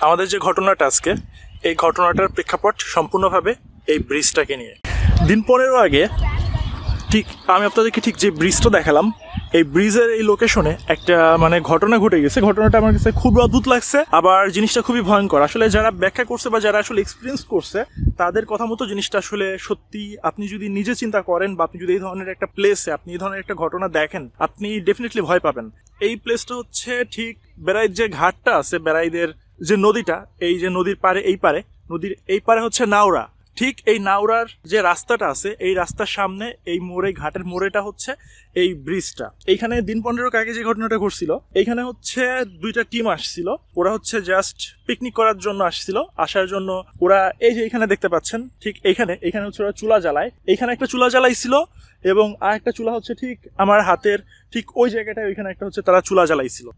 আমাদের যে ঘটনাটা আজকে, এই ঘটনাটার প্রেক্ষাপট সম্পূর্ণভাবে এই ব্রিজটাকে নিয়ে। দিন 15 আগে ঠিক আমি আপনাদেরকে ঠিক যে ব্রিজটা দেখালাম, এই ব্রিজের এই লোকেশনে একটা মানে ঘটনা ঘটে গেছে। ঘটনাটা আমার কাছে খুবই অদ্ভুত লাগছে, আবার জিনিসটা খুবই ভয়ঙ্কর। আসলে যারা ব্যাখ্যা করছে বা যারা আসলে এক্সপিরিয়েন্স করছে তাদের কথা মতো জিনিসটা আসলে সত্যি। আপনি যদি নিজে চিন্তা করেন বা আপনি যদি এই ধরনের একটা প্লেসে আপনি এই ধরনের একটা ঘটনা দেখেন, আপনি ডেফিনেটলি ভয় পাবেন। এই প্লেসটা হচ্ছে ঠিক বেড়াইর যে ঘাটটা আছে, বেড়াইদের যে নদীটা, এই যে নদীর পারে, নদীর এই পারে হচ্ছে নাওরা। ঠিক এই নাওরার যে রাস্তাটা আছে, এই রাস্তার সামনে এই মোড়ে, ঘাটের মোড়েটা হচ্ছে এই ব্রিজটা। এইখানে দিন 15 আগে যে ঘটনাটা ঘটছিল, এইখানে হচ্ছে দুইটা টিম আসছিল। ওরা হচ্ছে জাস্ট পিকনিক করার জন্য আসছিল। আসার জন্য ওরা এই যে এখানে দেখতে পাচ্ছেন, ঠিক এখানে হচ্ছে ওরা চুলা জ্বালায়। এইখানে একটা চুলা জ্বালাইছিল এবং আর একটা চুলা হচ্ছে ঠিক আমার হাতের ঠিক ওই জায়গাটায়, ওইখানে একটা হচ্ছে তারা চুলা জ্বালাইছিল।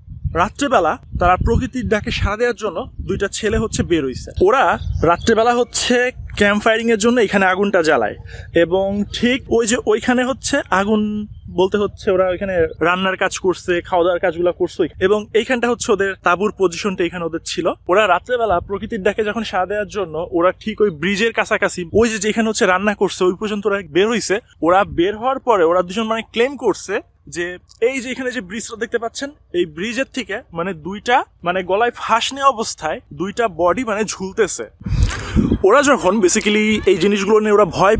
রাত্রেবেলা তারা প্রকৃতির ডাকে সাড়া দেওয়ার জন্য দুইটা ছেলে হচ্ছে বের হইছে। ওরা রাত্রেবেলা হচ্ছে ক্যাম্প ফায়ারিং এর জন্য এখানে আগুনটা জ্বালায় এবং ঠিক ওই যে ওইখানে হচ্ছে আগুন বলতে হচ্ছে ওরা ওইখানে রান্নার কাজ করছে, খাওয়া দাওয়ার কাজগুলো করছে এবং এইখানটা হচ্ছে ওদের তাঁবুর পজিশনটা এখানে ওদের ছিল। ওরা রাত্রেবেলা প্রকৃতির ডাকে যখন সাড়া দেওয়ার জন্য ওরা ঠিক ওই ব্রিজের কাছাকাছি, ওই যে যেখানে হচ্ছে রান্না করছে ওই পর্যন্ত ওরা বের হইছে। ওরা বের হওয়ার পরে ওরা দুজন মানে ক্লেম করছে যে এই যে এখানে যে ব্রিজটা দেখতে পাচ্ছেন, এই ব্রিজের থেকে মানে দুইটা মানে গলায় ফাঁস নেওয়া অবস্থায় দুইটা বডি মানে ঝুলতেছে। ওরা যখন বেসিক্যালি এই জিনিসগুলো নিয়ে ওরা ভয়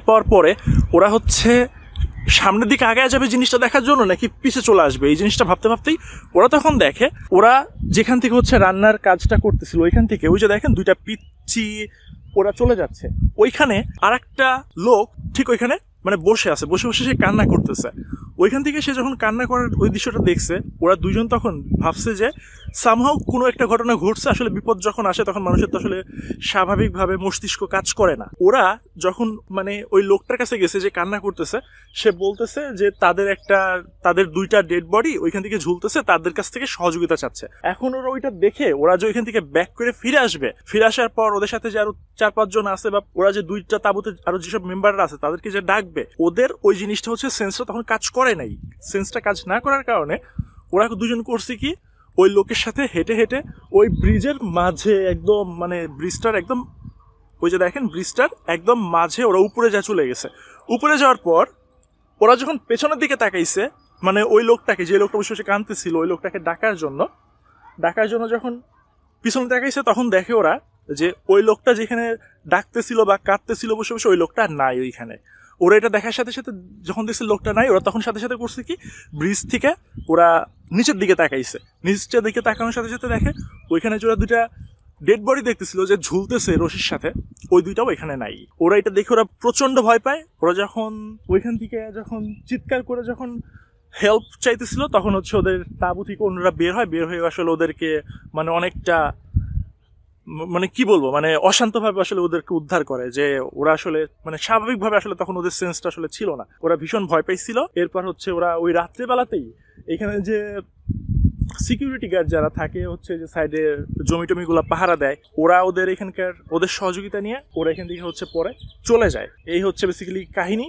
পাওয়ার পরে ওরা হচ্ছে সামনের দিকে আগে যাবে জিনিসটা দেখার জন্য নাকি পিছে চলে আসবে, এই জিনিসটা ভাবতে ভাবতেই ওরা তখন দেখে ওরা যেখান থেকে হচ্ছে রান্নার কাজটা করতেছিল ওইখান থেকে ওই যে দেখেন দুইটা পিচ্ছি ওরা চলে যাচ্ছে। ওইখানে আর একটা লোক ঠিক ওইখানে মানে বসে আছে, বসে সে কান্না করতেছে। ওইখান থেকে সে যখন কান্না করার ওই দৃশ্যটা দেখছে, ওরা দুইজন তখন ভাবছে যে সামহাও কোনো একটা ঘটনা ঘটছে। আসলে বিপদ যখন আসে তখন মানুষের তো আসলে স্বাভাবিকভাবে মস্তিষ্ক কাজ করে না। ওরা যখন মানে ওই লোকটার কাছে গেছে যে কান্না করতেছে, সে বলতেছে যে তাদের দুইটা ডেড বডি ওইখান থেকে ঝুলতেছে, তাদের কাছ থেকে সহযোগিতা চাচ্ছে। এখন ওরা ওইটা দেখে ওরা যে ওইখান থেকে ব্যাক করে ফিরে আসবে, ফিরে আসার পর ওদের সাথে যে আরো 4-5 জন আছে বা ওরা যে দুইটা তাঁবুতে আরো যেসব মেম্বাররা আছে তাদেরকে যে ডাকবে, ওদের ওই জিনিসটা হচ্ছে সেন্সটা তখন কাজ করে নাই। সেন্সটা কাজ না করার কারণে ওরা দুজন করছে কি, ওই লোকের সাথে হেঁটে হেঁটে ওই ব্রিজের মাঝে একদম মানে ব্রিজটার একদম ওই যে দেখেন ব্রিজটার একদম মাঝে ওরা উপরে যা চলে গেছে। উপরে যাওয়ার পর ওরা যখন পেছনের দিকে তাকাইছে, মানে ওই লোকটাকে, যে লোকটা বসে বসে কাঁদতেছিল, ওই লোকটাকে ডাকার জন্য যখন পিছনে তাকাইছে, তখন দেখে ওরা যে ওই লোকটা যেখানে ডাকতেছিল বা কাঁদতেছিল বসে বসে, ওই লোকটা নাই ওইখানে। ওরা এটা দেখার সাথে সাথে যখন দেখছে লোকটা নাই, ওরা তখন সাথে সাথে করছে কি, ব্রিজ থেকে ওরা নিচের দিকে তাকাইছে। নিচের দিকে তাকানোর সাথে সাথে দেখে ওইখানে যে ওরা দুইটা ডেড বডি দেখতেছিল যে ঝুলতেছে রশির সাথে, ওই দুইটাও এখানে নাই। ওরা এটা দেখে ওরা প্রচন্ড ভয় পায়। ওরা যখন ওইখান থেকে যখন চিৎকার করে যখন হেল্প চাইতেছিল, তখন হচ্ছে ওদের তাঁবু থেকে অন্যরা বের হয়ে আসলে ওদেরকে মানে অনেকটা মানে কি বলবো, মানে অশান্তভাবে আসলে ওদেরকে উদ্ধার করে। যে ওরা আসলে মানে স্বাভাবিকভাবে আসলে তখন ওদের সেন্সটা আসলে ছিল না, ওরা ভীষণ ভয় পাইছিল। এরপর হচ্ছে ওরা ওই রাত্রেবেলাতেই এখানে যে সিকিউরিটি গার্ড যারা থাকে হচ্ছে যে সাইডে জমি টমিগুলো পাহারা দেয়, ওরা ওদের সহযোগিতা নিয়ে ওরা এখান থেকে হচ্ছে পরে চলে যায়। এই হচ্ছে বেসিক্যালি কাহিনী।